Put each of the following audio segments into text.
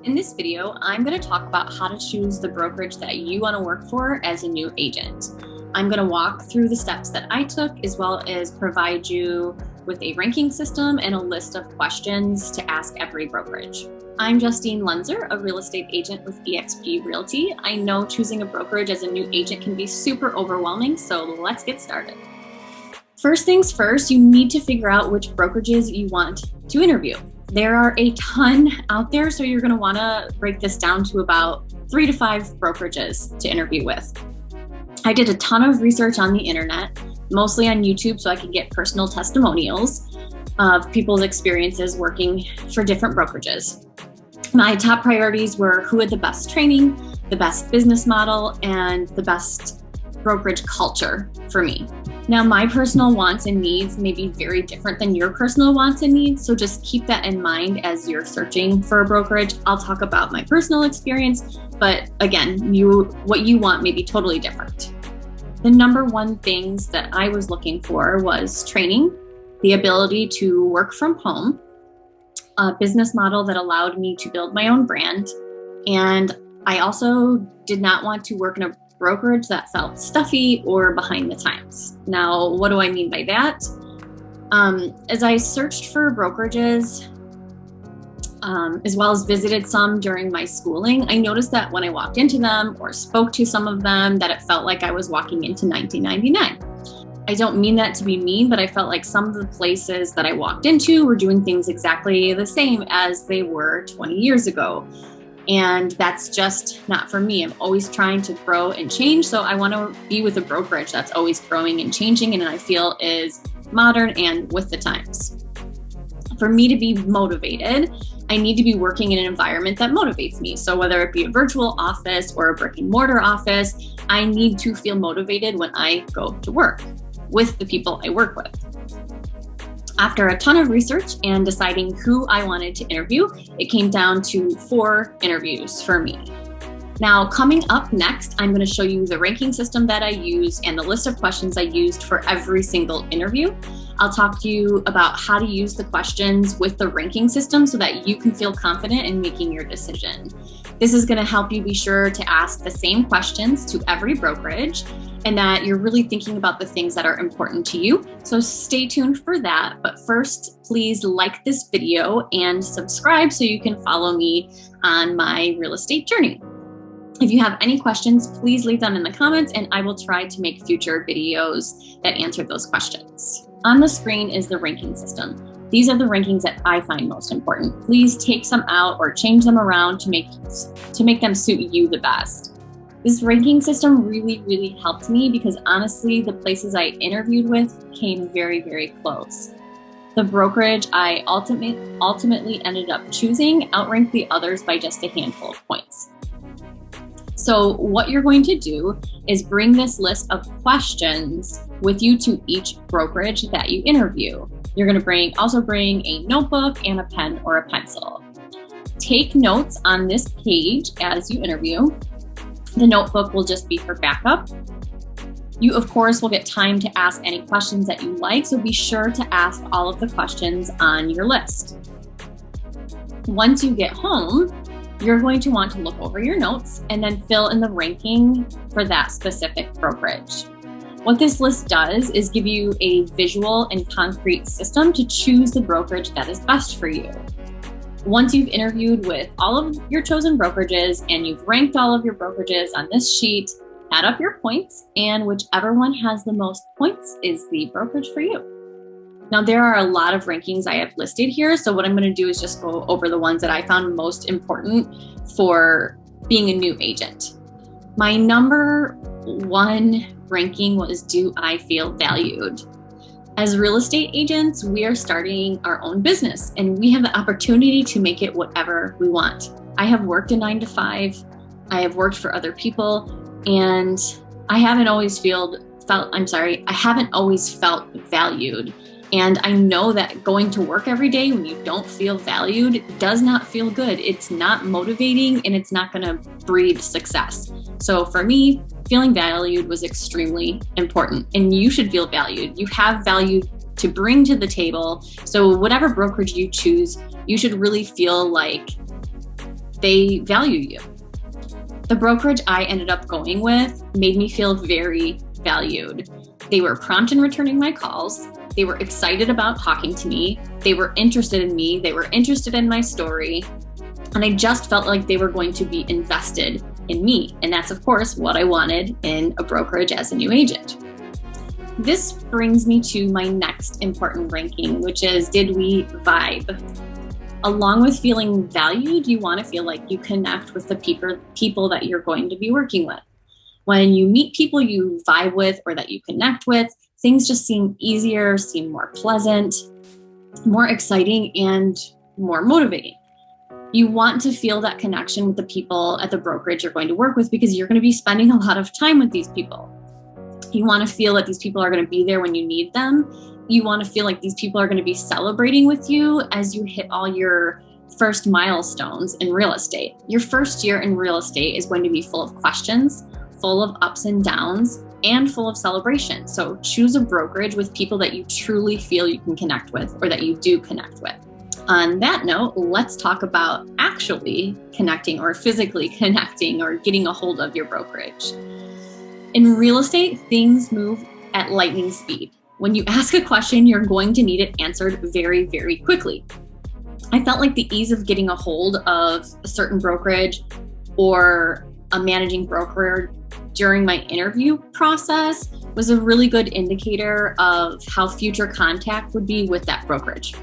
In this video, I'm going to talk about how to choose the brokerage that you want to work for as a new agent. I'm going to walk through the steps that I took, as well as provide you with a ranking system and a list of questions to ask every brokerage. I'm Justine Lunzer, a real estate agent with eXp Realty. I know choosing a brokerage as a new agent can be super overwhelming, so let's get started. First things first, you need to figure out which brokerages you want to interview. There are a ton out there, so you're going to want to break this down to about 3 to 5 brokerages to interview with. I did a ton of research on the internet, mostly on YouTube, so I could get personal testimonials of people's experiences working for different brokerages. My top priorities were who had the best training, the best business model, and the best brokerage culture for me. Now, my personal wants and needs may be very different than your personal wants and needs, so just keep that in mind as you're searching for a brokerage. I'll talk about my personal experience, but again, what you want may be totally different. The number one things that I was looking for was training, the ability to work from home, a business model that allowed me to build my own brand, and I also did not want to work in a brokerage that felt stuffy or behind the times. Now, what do I mean by that? As I searched for brokerages, as well as visited some during my schooling, I noticed that when I walked into them or spoke to some of them, that it felt like I was walking into 1999. I don't mean that to be mean, but I felt like some of the places that I walked into were doing things exactly the same as they were 20 years ago. And that's just not for me. I'm always trying to grow and change. So I want to be with a brokerage that's always growing and changing, and I feel is modern and with the times. For me to be motivated, I need to be working in an environment that motivates me. So whether it be a virtual office or a brick and mortar office, I need to feel motivated when I go to work with the people I work with. After a ton of research and deciding who I wanted to interview, it came down to 4 interviews for me. Now, coming up next, I'm going to show you the ranking system that I used and the list of questions I used for every single interview. I'll talk to you about how to use the questions with the ranking system so that you can feel confident in making your decision. This is going to help you be sure to ask the same questions to every brokerage and that you're really thinking about the things that are important to you. So stay tuned for that. But first, please like this video and subscribe so you can follow me on my real estate journey. If you have any questions, please leave them in the comments and I will try to make future videos that answer those questions. On the screen is the ranking system. These are the rankings that I find most important. Please take some out or change them around to make them suit you the best. This ranking system really helped me because honestly, the places I interviewed with came very, very close. The brokerage I ultimately ended up choosing outranked the others by just a handful of points. So what you're going to do is bring this list of questions with you to each brokerage that you interview. You're going to also bring a notebook and a pen or a pencil. Take notes on this page as you interview. The notebook will just be for backup. You, of course, will get time to ask any questions that you like, so be sure to ask all of the questions on your list. Once you get home, you're going to want to look over your notes and then fill in the ranking for that specific brokerage. What this list does is give you a visual and concrete system to choose the brokerage that is best for you. Once you've interviewed with all of your chosen brokerages and you've ranked all of your brokerages on this sheet, add up your points, and whichever one has the most points is the brokerage for you. Now, there are a lot of rankings I have listed here, so what I'm going to do is just go over the ones that I found most important for being a new agent. My number 1 ranking was, do I feel valued? As real estate agents, we are starting our own business and we have the opportunity to make it whatever we want. I have worked a 9 to 5. I have worked for other people, and I haven't always felt valued. And I know that going to work every day when you don't feel valued does not feel good. It's not motivating and it's not going to breed success. So for me, feeling valued was extremely important, and you should feel valued. You have value to bring to the table. So whatever brokerage you choose, you should really feel like they value you. The brokerage I ended up going with made me feel very valued. They were prompt in returning my calls. They were excited about talking to me. They were interested in me. They were interested in my story. And I just felt like they were going to be invested in me. And that's, of course, what I wanted in a brokerage as a new agent. This brings me to my next important ranking, which is, did we vibe? Along with feeling valued, you want to feel like you connect with the people that you're going to be working with. When you meet people you vibe with or that you connect with, things just seem easier, seem more pleasant, more exciting, and more motivating. You want to feel that connection with the people at the brokerage you're going to work with because you're going to be spending a lot of time with these people. You want to feel that these people are going to be there when you need them. You want to feel like these people are going to be celebrating with you as you hit all your first milestones in real estate. Your first year in real estate is going to be full of questions, full of ups and downs, and full of celebration. So choose a brokerage with people that you truly feel you can connect with or that you do connect with. On that note, let's talk about actually connecting or physically connecting or getting a hold of your brokerage. In real estate, things move at lightning speed. When you ask a question, you're going to need it answered very, very quickly. I felt like the ease of getting a hold of a certain brokerage or a managing broker during my interview process was a really good indicator of how future contact would be with that brokerage,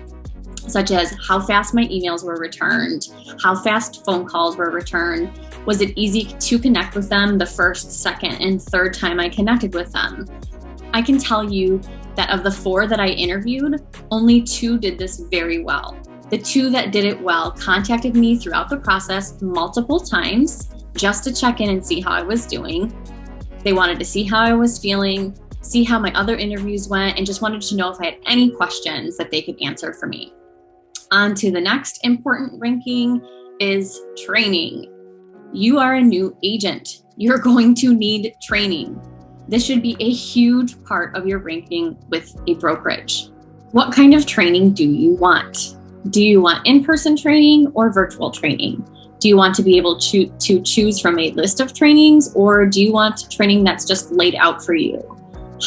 such as how fast my emails were returned, how fast phone calls were returned. Was it easy to connect with them the first, second, and third time I connected with them? I can tell you that of the 4 that I interviewed, only 2 did this very well. The 2 that did it well contacted me throughout the process multiple times just to check in and see how I was doing. They wanted to see how I was feeling, see how my other interviews went, and just wanted to know if I had any questions that they could answer for me. On to the next important ranking is training. You are a new agent. You're going to need training. This should be a huge part of your ranking with a brokerage. What kind of training do you want? Do you want in-person training or virtual training? Do you want to be able to choose from a list of trainings, or do you want training that's just laid out for you?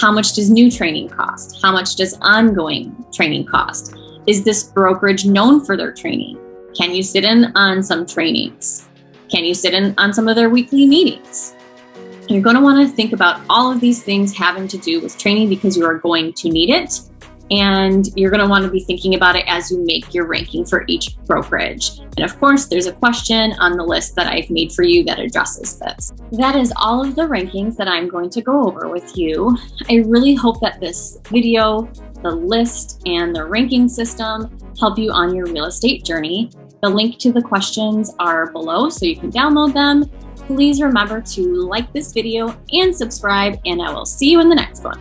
How much does new training cost? How much does ongoing training cost? Is this brokerage known for their training? Can you sit in on some trainings? Can you sit in on some of their weekly meetings? You're going to want to think about all of these things having to do with training because you are going to need it. And you're going to want to be thinking about it as you make your ranking for each brokerage. And of course, there's a question on the list that I've made for you that addresses this. That is all of the rankings that I'm going to go over with you. I really hope that this video, the list, and the ranking system help you on your real estate journey. The link to the questions are below so you can download them. Please remember to like this video and subscribe, and I will see you in the next one.